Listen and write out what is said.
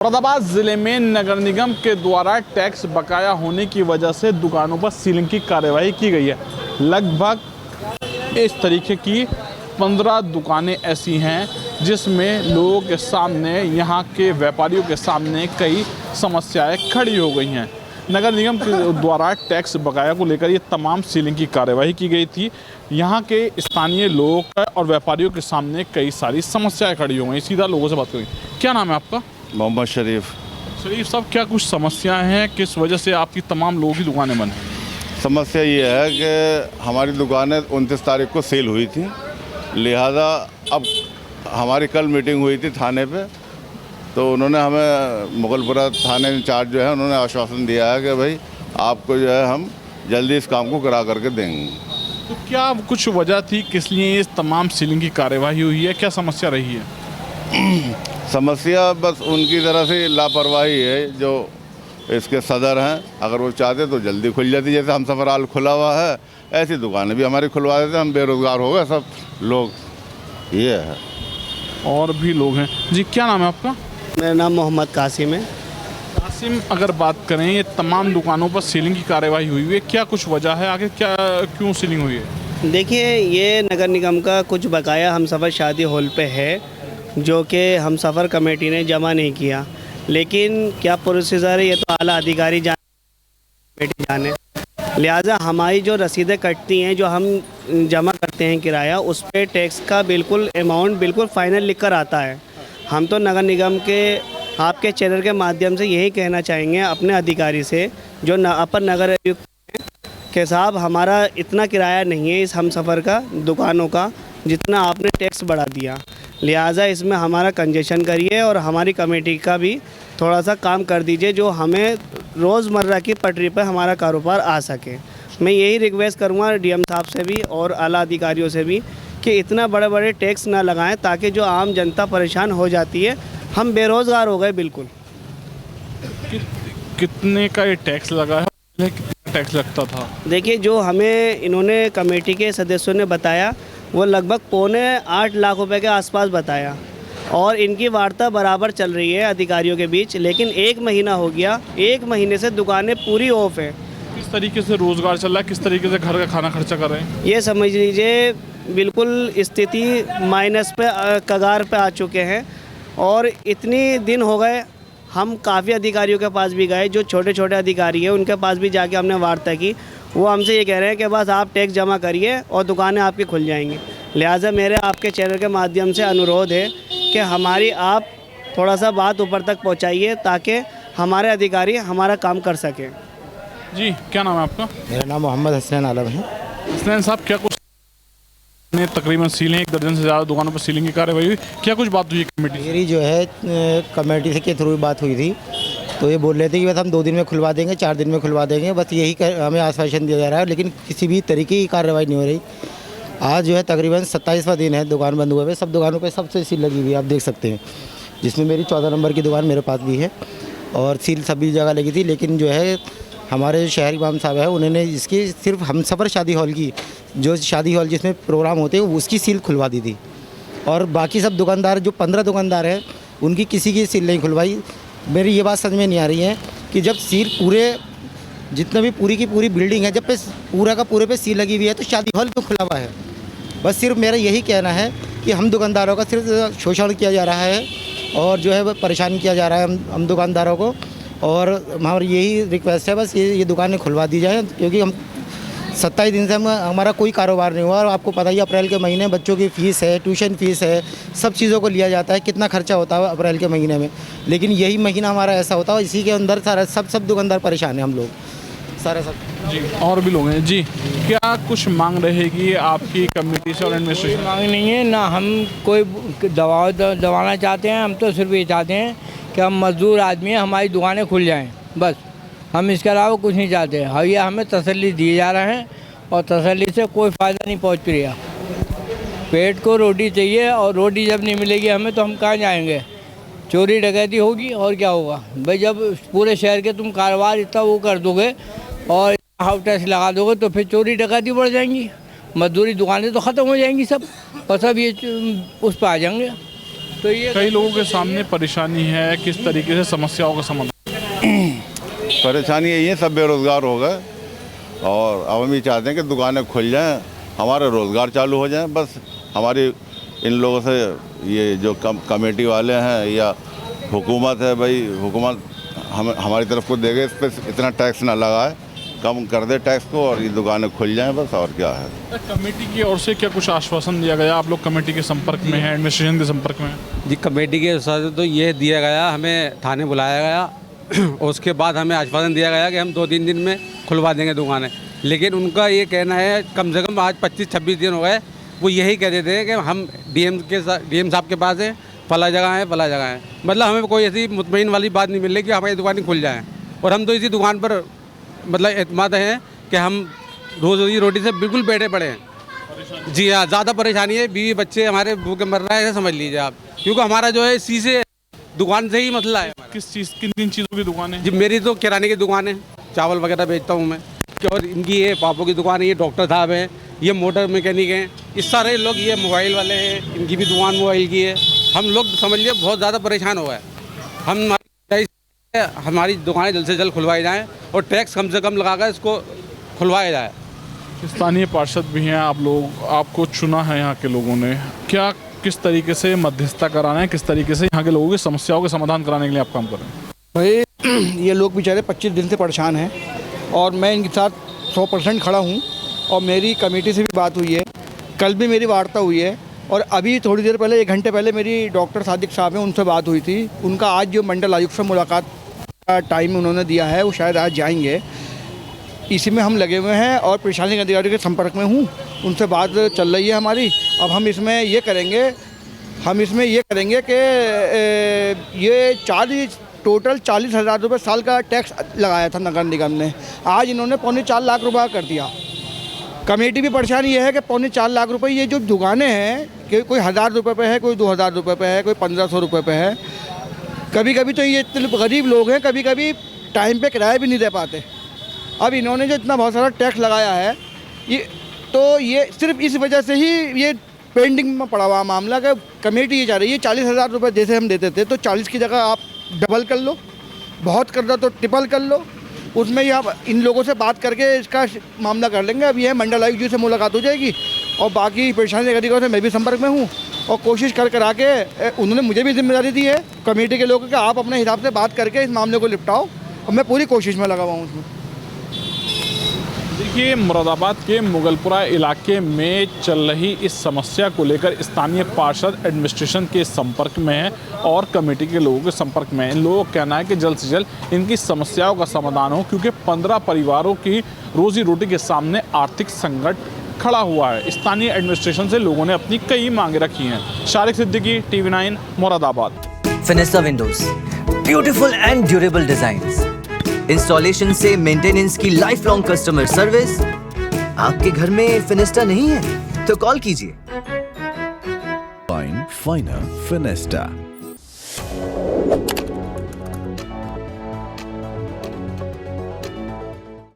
मुरादाबाद जिले में नगर निगम के द्वारा टैक्स बकाया होने की वजह से दुकानों पर सीलिंग की कार्यवाही की गई है। लगभग इस तरीके की 15 दुकानें ऐसी हैं जिसमें लोगों के सामने, यहाँ के व्यापारियों के सामने कई समस्याएं खड़ी हो गई हैं। नगर निगम के द्वारा टैक्स बकाया को लेकर ये तमाम सीलिंग की कार्यवाही की गई थी। यहाँ के स्थानीय लोग और व्यापारियों के सामने कई सारी समस्याएं खड़ी हो गई। सीधा लोगों से बात करेंगे। क्या नाम है आपका? मोहम्मद शरीफ साहब, क्या कुछ समस्याएं हैं, किस वजह से आपकी तमाम लोगों की दुकानें बंद हैं? समस्या ये है कि हमारी दुकानें 29 तारीख को सेल हुई थी, लिहाजा अब हमारी कल मीटिंग हुई थी थाने पे, तो उन्होंने हमें मुगलपुरा थाने इंचार्ज जो है उन्होंने आश्वासन दिया है कि भाई आपको जो है हम जल्दी इस काम को करा करके देंगे। तो क्या कुछ वजह थी किस लिए इस तमाम सीलिंग की कार्यवाही हुई है? क्या समस्या रही है? समस्या बस उनकी तरह से लापरवाही है जो इसके सदर हैं। अगर वो चाहते तो जल्दी खुल जाती, जैसे हम सफ़र हाल खुला हुआ है ऐसी दुकानें भी हमारी खुलवा देते। हम बेरोज़गार हो गए सब लोग, ये है। और भी लोग हैं जी। क्या नाम है आपका? मेरा नाम मोहम्मद कासिम है। कासिम, अगर बात करें ये तमाम दुकानों पर सीलिंग की कार्यवाही हुई है, क्या कुछ वजह है, आगे क्या क्यों सीलिंग हुई है? देखिए, ये नगर निगम का कुछ बकाया हम सफ़र शादी हॉल पे है जो कि हम सफ़र कमेटी ने जमा नहीं किया, लेकिन क्या प्रोसीजर है ये तो आला अधिकारी कमेटी जाने। लिहाजा हमारी जो रसीदें कटती हैं, जो हम जमा करते हैं किराया, उस पर टैक्स का बिल्कुल अमाउंट बिल्कुल फ़ाइनल लिख कर आता है। हम तो नगर निगम के आपके चैनल के माध्यम से यही कहना चाहेंगे अपने अधिकारी से जो अपर नगर आयुक्त के साहब, हमारा इतना किराया नहीं है इस हम सफ़र का दुकानों का जितना आपने टैक्स बढ़ा दिया। लिहाजा इसमें हमारा कंजेशन करिए और हमारी कमेटी का भी थोड़ा सा काम कर दीजिए जो हमें रोज़मर्रा की पटरी पर हमारा कारोबार आ सके। मैं यही रिक्वेस्ट करूँगा डीएम साहब से भी और आला अधिकारियों से भी कि इतना बड़े बड़े टैक्स ना लगाएं ताकि जो आम जनता परेशान हो जाती है। हम बेरोज़गार हो गए बिल्कुल। कितने का ये टैक्स लगा है? कितना टैक्स लगता था? देखिए, जो हमें इन्होंने कमेटी के सदस्यों ने बताया वो लगभग 7.25 लाख रुपए के आसपास बताया और इनकी वार्ता बराबर चल रही है अधिकारियों के बीच, लेकिन 1 महीना हो गया, 1 महीने से दुकानें पूरी ऑफ है। किस तरीके से रोज़गार चल रहा है, किस तरीके से घर का खाना खर्चा कर रहे हैं? ये समझ लीजिए बिल्कुल स्थिति माइनस पे कगार पे आ चुके हैं। और इतनी दिन हो गए, हम काफ़ी अधिकारियों के पास भी गए, जो छोटे छोटे अधिकारी हैं उनके पास भी जाके हमने वार्ता की। वो हमसे ये कह रहे हैं कि बस आप टैक्स जमा करिए और दुकानें आपकी खुल जाएंगी। लिहाजा मेरे आपके चैनल के माध्यम से अनुरोध है कि हमारी आप थोड़ा सा बात ऊपर तक पहुंचाइए ताकि हमारे अधिकारी हमारा काम कर सकें। जी, क्या नाम है आपका? मेरा नाम मोहम्मद हसनैन आलम है। हसनैन साहब, क्या कुछ ने तकरीबन सीलिंग 1 दर्जन से ज़्यादा दुकानों पर सीलिंग की कार्यवाही हुई, क्या कुछ बात हुई कमेटी? मेरी जो है कमेटी से के थ्रू बात हुई थी, तो ये बोल रहे थे कि बस हम 2 दिन में खुलवा देंगे, 4 दिन में खुलवा देंगे, बस यही हमें आश्वासन दिया जा रहा है, लेकिन किसी भी तरीके की कार्रवाई नहीं हो रही। आज जो है तकरीबन 27वां दिन है दुकान बंद हुए हुए। सब दुकानों पे सबसे सील लगी हुई है, आप देख सकते हैं, जिसमें मेरी 14 नंबर की दुकान मेरे पास भी है और सील सभी जगह लगी थी। लेकिन जो है हमारे शहर इमाम साहब है, उन्होंने इसकी सिर्फ हम सफ़र शादी हॉल की, जो शादी हॉल जिसमें प्रोग्राम होते हैं उसकी सील खुलवा दी थी और बाकी सब दुकानदार जो 15 दुकानदार हैं उनकी किसी की सील नहीं खुलवाई। मेरी ये बात समझ में नहीं आ रही है कि जब सील पूरे जितना भी पूरी की पूरी बिल्डिंग है, जब पे पूरा का पूरे पे सील लगी हुई है तो शादी हॉल क्यों खुला हुआ है? बस सिर्फ मेरा यही कहना है कि हम दुकानदारों का सिर्फ शोषण किया जा रहा है और जो है परेशान किया जा रहा है हम दुकानदारों को। और हमारी यही रिक्वेस्ट है बस ये दुकानें खुलवा दी जाए, क्योंकि हम 27 दिन से हमारा कोई कारोबार नहीं हुआ। और आपको पता ही अप्रैल के महीने बच्चों की फ़ीस है, ट्यूशन फ़ीस है, सब चीज़ों को लिया जाता है, कितना खर्चा होता है अप्रैल के महीने में। लेकिन यही महीना हमारा ऐसा होता है, इसी के अंदर सारा सब दुकानदार परेशान हैं, हम लोग सारे सब। जी, और भी लोग हैं जी। क्या कुछ मांग रहेगी आपकी कमेटी से और एडमिनिस्ट्रेशन? मांग नहीं है ना, हम कोई दबाना चाहते हैं। हम तो सिर्फ ये चाहते हैं कि हम मजदूर आदमी हैं, हमारी दुकानें खुल जाएं, बस। हम इसके अलावा कुछ नहीं चाहते। भैया हमें तसल्ली दिए जा रहे हैं और तसल्ली से कोई फ़ायदा नहीं पहुंच रहा। पेट को रोटी चाहिए और रोटी जब नहीं मिलेगी हमें तो हम कहाँ जाएंगे? चोरी डकैती होगी और क्या होगा भाई? जब पूरे शहर के तुम कारोबार इतना वो कर दोगे और हाउस टैक्स लगा दोगे तो फिर चोरी डकैती बढ़ जाएंगी, मजदूरी दुकानें तो ख़त्म हो जाएंगी सब, और सब ये उस पर आ जाएंगे। तो ये कई लोगों के सामने परेशानी है, किस तरीके से समस्याओं का समाधान? परेशानी यही है, सब बेरोज़गार हो गए और अब हम ये चाहते हैं कि दुकानें खुल जाएं, हमारा रोज़गार चालू हो जाए। बस हमारी इन लोगों से ये जो कमेटी वाले हैं या हुकूमत है, भाई हुकूमत हमारी तरफ को देगे, इस पर इतना टैक्स ना लगाए, कम कर दे टैक्स को और ये दुकानें खुल जाएं, बस और क्या है। कमेटी की ओर से क्या कुछ आश्वासन दिया गया? आप लोग कमेटी के संपर्क में हैं, एडमिनिस्ट्रेशन के संपर्क में हैं? जी, कमेटी के साथ तो ये दिया गया, हमें थाने बुलाया गया और उसके बाद हमें आश्वासन दिया गया कि हम 2-3 दिन में खुलवा देंगे दुकानें। लेकिन उनका ये कहना है, कम से कम आज 25-26 दिन हो गए, वो यही कह देते हैं कि हम डीएम साहब के पास हैं, फला जगह है। मतलब हमें कोई ऐसी मुतमईन वाली बात नहीं मिल रही कि हमारी दुकानें खुल जाएँ। और हम तो इसी दुकान पर मतलब एतमाद हैं कि हम रोज़ी रोटी से बिल्कुल बैठे पड़े हैं। जी हाँ, ज़्यादा परेशानी है, बीवी बच्चे हमारे भूखे मर रहे हैं, समझ लीजिए आप। क्योंकि हमारा जो है इसी से दुकान से ही मसला है। किस चीज़, किन चीज़ों की दुकान है? जी, मेरी तो किराने की दुकान है, चावल वगैरह बेचता हूँ मैं। और इनकी ये पापों की दुकान है, ये डॉक्टर साहब हैं, ये मोटर मैकेनिक हैं, इस सारे लोग, ये मोबाइल वाले हैं, इनकी भी दुकान मोबाइल की है। हम लोग समझ लिए बहुत ज़्यादा परेशान हो गए। हमारी दुकानें जल्द से जल्द खुलवाई जाएँ और टैक्स कम से कम लगाकर इसको खुलवाया जाए। स्थानीय पार्षद भी हैं आप लोग, आपको चुना है यहाँ के लोगों ने, क्या किस तरीके से मध्यस्थता कराना है, किस तरीके से यहाँ के लोगों की समस्याओं के समाधान कराने के लिए आप काम कर रहे हैं? भाई ये लोग बेचारे 25 दिन से परेशान हैं और मैं इनके साथ 100% खड़ा हूँ और मेरी कमेटी से भी बात हुई है, कल भी मेरी वार्ता हुई है और अभी थोड़ी देर पहले 1 घंटे पहले मेरी डॉक्टर सादिक साहब हैं, उनसे बात हुई थी। उनका आज जो मंडल आयुक्त से मुलाकात का टाइम उन्होंने दिया है, वो शायद आज जाएंगे। इसी में हम लगे हुए हैं और प्रशासनिक अधिकारी के संपर्क में हूँ, उनसे बात चल रही है हमारी। अब हम इसमें ये करेंगे कि ये टोटल 40,000 रुपये साल का टैक्स लगाया था नगर निगम ने, आज इन्होंने 4.25 लाख रुपये कर दिया। कमेटी भी परेशान ये है कि 4.25 लाख रुपये, ये जो दुकानें हैं कि कोई 1,000 रुपये पे है, कोई 2,000 रुपये पे है, कोई 1,500 रुपये पे है। कभी कभी तो ये इतने गरीब लोग हैं, कभी कभी टाइम पे किराया भी नहीं दे पाते। अब इन्होंने जो इतना बहुत सारा टैक्स लगाया है, ये सिर्फ इस वजह से ही ये पेंडिंग में पड़ा हुआ मामला का। कमेटी ये चाह रही है 40,000 रुपये जैसे हम देते थे, तो 40 की जगह आप डबल कर लो, बहुत कर दो तो ट्रिपल कर लो। उसमें ही आप इन लोगों से बात करके इसका मामला कर लेंगे। अब ये मंडल आयुक्त जी से मुलाकात हो जाएगी और बाकी प्रशासनिक अधिकारियों से मैं भी संपर्क में हूँ और कोशिश कर आके उन्होंने मुझे भी जिम्मेदारी दी है कमेटी के लोगों कि आप अपने हिसाब से बात करके इस मामले को निपटाओ और मैं पूरी कोशिश में लगा हुआ हूँ उसमें। देखिए, मुरादाबाद के मुगलपुरा इलाके में चल रही इस समस्या को लेकर स्थानीय पार्षद एडमिनिस्ट्रेशन के संपर्क में है और कमेटी के लोगों के संपर्क में है। इन लोगों का कहना है कि जल्द से जल्द इनकी समस्याओं का समाधान हो, क्योंकि 15 परिवारों की रोजी रोटी के सामने आर्थिक संकट खड़ा हुआ है। स्थानीय एडमिनिस्ट्रेशन से लोगों ने अपनी कई मांगे रखी हैं। Shariq Siddiqui, TV9 Moradabad. Fenesta windows, beautiful and durable designs, installation से मेंटेनेंस की लाइफ लॉन्ग कस्टमर सर्विस। आपके घर में फिनिस्टा नहीं है तो कॉल कीजिए। फाइनर फिनिस्टा।